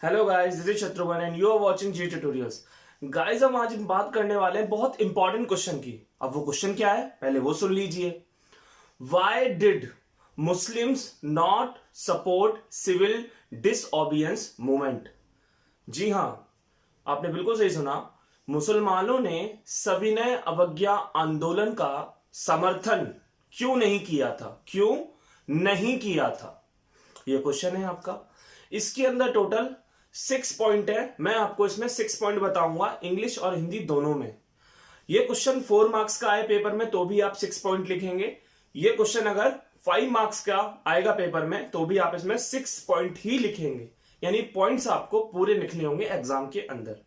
Hello guys, this is Shatrughan and you are watching G tutorials. Guys, हम आज बात करने वाले हैं बहुत इंपॉर्टेंट क्वेश्चन की। अब वो क्वेश्चन क्या है, पहले वो सुन लीजिए। Why did Muslims not support civil disobedience movement? जी हाँ, आपने बिल्कुल सही सुना। मुसलमानों ने सविनय अवज्ञा आंदोलन का समर्थन क्यों नहीं किया था? क्यों नहीं किया था, ये क्वेश्चन है आपका। इसके अंदर टोटल 6 पॉइंट है। मैं आपको इसमें 6 पॉइंट बताऊंगा, इंग्लिश और हिंदी दोनों में। ये क्वेश्चन 4 मार्क्स का आए पेपर में तो भी आप 6 पॉइंट लिखेंगे। ये क्वेश्चन अगर 5 मार्क्स का आएगा पेपर में तो भी आप इसमें 6 पॉइंट ही लिखेंगे, यानी पॉइंट्स आपको पूरे लिखने होंगे एग्जाम के अंदर।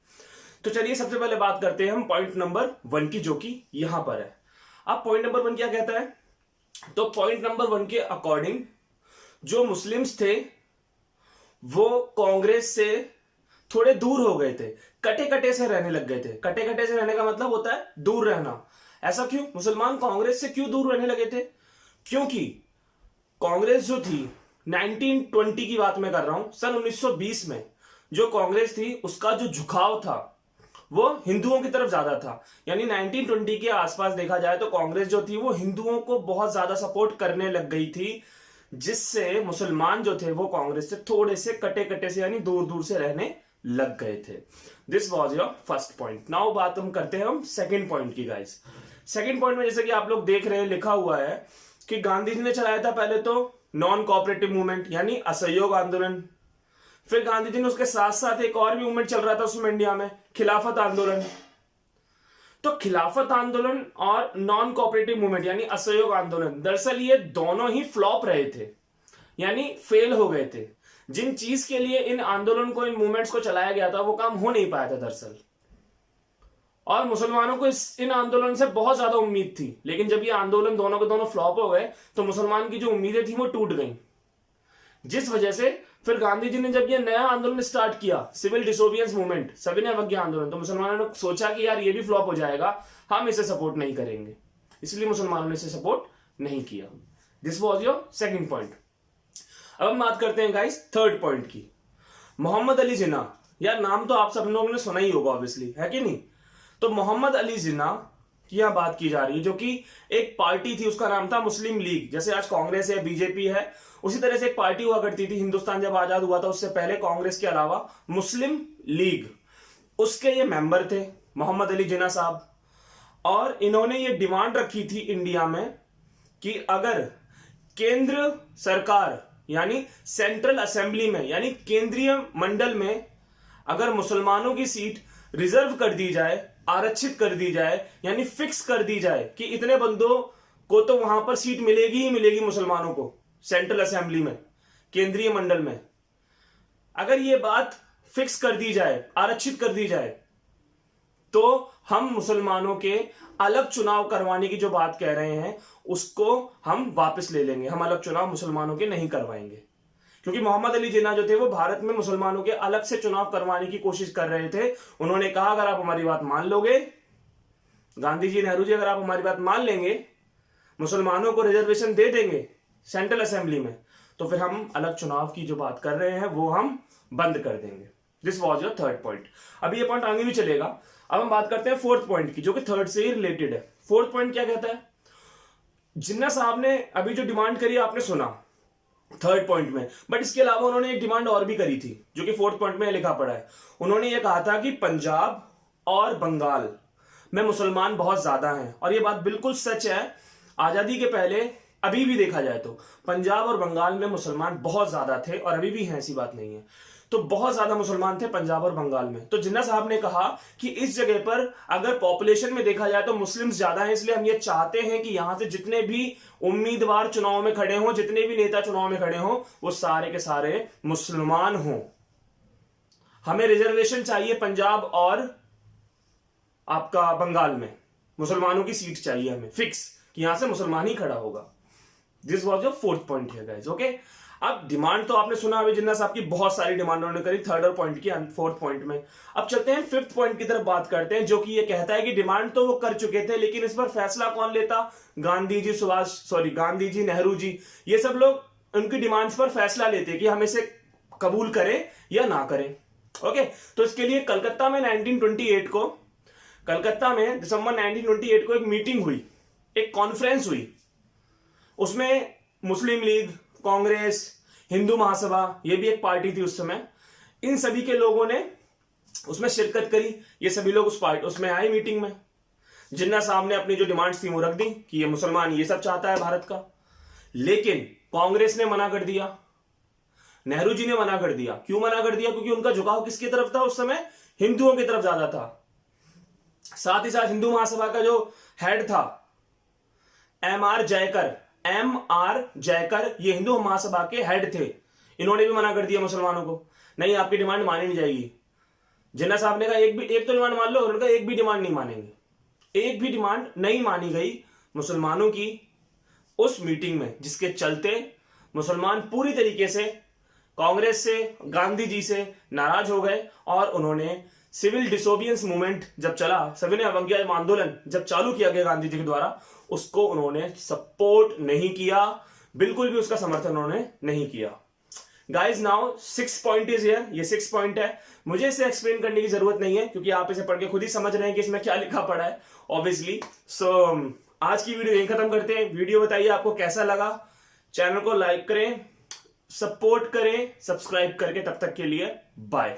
तो चलिए सबसे पहले बात करते हैं हम पॉइंट नंबर 1 की, जो कि यहां पर है। अब पॉइंट नंबर 1 क्या कहता है? तो पॉइंट नंबर 1 के अकॉर्डिंग जो मुस्लिम्स थे वो कांग्रेस से थोड़े दूर हो गए थे, कटे कटे से रहने लग गए थे। कटे कटे से रहने का मतलब होता है दूर रहना। ऐसा क्यों? मुसलमान कांग्रेस से क्यों दूर रहने लगे थे? क्योंकि कांग्रेस जो थी 1920 की बात मैं कर रहा हूं, सन 1920 में जो कांग्रेस थी उसका जो झुकाव था वो हिंदुओं की तरफ ज्यादा था। यानी 1920 के आसपास देखा जाए तो कांग्रेस जो थी वो हिंदुओं को बहुत ज्यादा सपोर्ट करने लग गई थी, जिससे मुसलमान जो थे वो कांग्रेस से थोड़े से कटे कटे से यानी दूर दूर से रहने लग गए थे। This was your first point. Now बात हम करते हैं हम सेकेंड पॉइंट की। गाइस, सेकेंड पॉइंट में जैसे कि आप लोग देख रहे हैं लिखा हुआ है कि गांधी जी ने चलाया था पहले तो नॉन कोऑपरेटिव मूवमेंट यानी असहयोग आंदोलन। फिर गांधी जी ने उसके साथ साथ एक और भी मूवमेंट चल रहा था उसमें इंडिया में, खिलाफत आंदोलन। तो खिलाफत आंदोलन और नॉन कोऑपरेटिव मूवमेंट यानी असहयोग आंदोलन, दरअसल ये दोनों ही फ्लॉप रहे थे, यानी फेल हो गए थे। जिन चीज के लिए इन आंदोलन को, इन मूवमेंट्स को चलाया गया था वो काम हो नहीं पाया था दरअसल। और मुसलमानों को इन आंदोलन से बहुत ज्यादा उम्मीद थी, लेकिन जब ये आंदोलन दोनों के दोनों फ्लॉप हो गए तो मुसलमान की जो उम्मीदें थी वो टूट गई। जिस वजह से फिर गांधी जी ने जब ये नया आंदोलन स्टार्ट किया, सिविल डिसोबियंस मूवमेंट, सविनय अवज्ञा आंदोलन, तो मुसलमानों ने सोचा कि यार ये भी फ्लॉप हो जाएगा, हम इसे सपोर्ट नहीं करेंगे, इसलिए मुसलमानों ने इसे सपोर्ट नहीं किया। This was your second point. अब हम बात करते हैं गाइस थर्ड पॉइंट की। मोहम्मद अली जिन्ना, यार नाम तो आप सब लोगों ने सुना ही होगा ऑब्वियसली, है कि नहीं? तो मोहम्मद अली जिन्ना की यहां बात की जा रही है, जो कि एक पार्टी थी, उसका नाम था मुस्लिम लीग। जैसे आज कांग्रेस है, बीजेपी है, उसी तरह से एक पार्टी हुआ करती थी हिंदुस्तान जब आजाद हुआ था उससे पहले, कांग्रेस के अलावा मुस्लिम लीग, उसके ये मेंबर थे मोहम्मद अली जिन्ना साहब। और इन्होंने ये डिमांड रखी थी इंडिया में कि अगर केंद्र सरकार यानी सेंट्रल असेंबली में यानी केंद्रीय मंडल में अगर मुसलमानों की सीट रिजर्व कर दी जाए, आरक्षित कर दी जाए, यानी फिक्स कर दी जाए कि इतने बंदों को तो वहां पर सीट मिलेगी ही मिलेगी मुसलमानों को सेंट्रल असेंबली में, केंद्रीय मंडल में, अगर ये बात फिक्स कर दी जाए, आरक्षित कर दी जाए, तो हम मुसलमानों के अलग चुनाव करवाने की जो बात कह रहे हैं उसको हम वापस ले लेंगे। हम अलग चुनाव मुसलमानों के नहीं करवाएंगे, क्योंकि मोहम्मद अली जिन्ना जो थे वो भारत में मुसलमानों के अलग से चुनाव करवाने की कोशिश कर रहे थे। उन्होंने कहा अगर आप हमारी बात मान लोगे, गांधी जी, नेहरू जी, अगर आप हमारी बात मान लेंगे, मुसलमानों को रिजर्वेशन दे देंगे सेंट्रल असेंबली में, तो फिर हम अलग चुनाव की जो बात कर रहे हैं वो हम बंद कर देंगे। This was your third point. अभी ये पॉइंट आगे भी चलेगा। अब हम बात करते हैं फोर्थ पॉइंट की, जो कि थर्ड से ही रिलेटेड है। फोर्थ पॉइंट क्या कहता है? जिन्ना साहब ने अभी जो डिमांड करी आपने सुना थर्ड पॉइंट में, बट इसके अलावा उन्होंने एक डिमांड और भी करी थी जो कि फोर्थ पॉइंट में लिखा पड़ा है। उन्होंने ये कहा था कि पंजाब और बंगाल में मुसलमान बहुत ज्यादा हैं, और ये बात बिल्कुल सच है। आजादी के पहले अभी भी देखा जाए तो पंजाब और बंगाल में मुसलमान बहुत ज्यादा थे, और अभी भी हैं, ऐसी बात नहीं है। तो बहुत ज्यादा मुसलमान थे पंजाब और बंगाल में। तो जिन्ना साहब ने कहा कि इस जगह पर अगर पॉपुलेशन में देखा जाए तो मुस्लिम्स ज्यादा हैं, इसलिए हम ये चाहते हैं कि यहां से जितने भी उम्मीदवार चुनाव में खड़े हों, जितने भी नेता चुनाव में खड़े हों, वो सारे के सारे मुसलमान हों। हमें रिजर्वेशन चाहिए पंजाब और आपका बंगाल में, मुसलमानों की सीट चाहिए हमें फिक्स, कि यहां से मुसलमान ही खड़ा होगा। This was your fourth point है गाइस, ओके। अब डिमांड तो आपने सुना अभी जिन्ना साहब की बहुत सारी डिमांड उन्होंने करी थर्ड और पॉइंट की, फोर्थ पॉइंट में। अब चलते हैं फिफ्थ पॉइंट की तरफ बात करते हैं, जो कि ये कहता है कि डिमांड तो वो कर चुके थे, लेकिन इस पर फैसला कौन लेता? गांधी जी, नेहरू जी, ये सब लोग उनकी डिमांड्स पर फैसला लेते कि हम इसे कबूल करें या ना करें। ओके, तो इसके लिए कलकत्ता में 1928 को, कलकत्ता में दिसंबर 1928 को एक मीटिंग हुई, एक कॉन्फ्रेंस हुई। उसमें मुस्लिम लीग, कांग्रेस, हिंदू महासभा, ये भी एक पार्टी थी उस समय, इन सभी के लोगों ने उसमें शिरकत करी। ये सभी लोग उसमें आए मीटिंग में। जिन्ना साहब ने अपनी जो डिमांड्स थी वो रख दी कि ये मुसलमान ये सब चाहता है भारत का, लेकिन कांग्रेस ने मना कर दिया, नेहरू जी ने मना कर दिया। क्यों मना कर दिया? क्योंकि उनका झुकाव किसकी तरफ था उस समय? हिंदुओं की तरफ ज्यादा था। साथ ही साथ हिंदू महासभा का जो हेड था एम.आर. जयकर, ये हिंदू महासभा के हेड थे। इन्होंने भी मना कर दिया मुसलमानों को, नहीं आपकी डिमांड मानी नहीं जाएगी। जिन्ना साहब ने कहा एक तो डिमांड मान लो, उन्होंने कहा एक भी डिमांड नहीं मानेंगे। एक भी डिमांड नहीं मानी गई मुसलमानों की उस मीटिंग में, जिसके चलते मुसलमान पूरी तरीके से कांग्रेस से, गांधी जी से नाराज हो गए और उन्होंने सिविल डिसोबियंस मूवमेंट जब चला, सविनय अवज्ञा आंदोलन जब चालू किया गया गांधी जी के द्वारा, उसको उन्होंने सपोर्ट नहीं किया, बिल्कुल भी उसका समर्थन उन्होंने नहीं किया। Guys now 6 point is here, ये 6 पॉइंट है। मुझे इसे एक्सप्लेन करने की जरूरत नहीं है क्योंकि आप इसे पढ़ के खुद ही समझ रहे हैं कि इसमें क्या लिखा पड़ा है ऑब्वियसली। सो आज की वीडियो यहीं खत्म करते हैं। वीडियो बताइए आपको कैसा लगा, चैनल को लाइक करें, सपोर्ट करें सब्सक्राइब करके। तब तक के लिए बाय।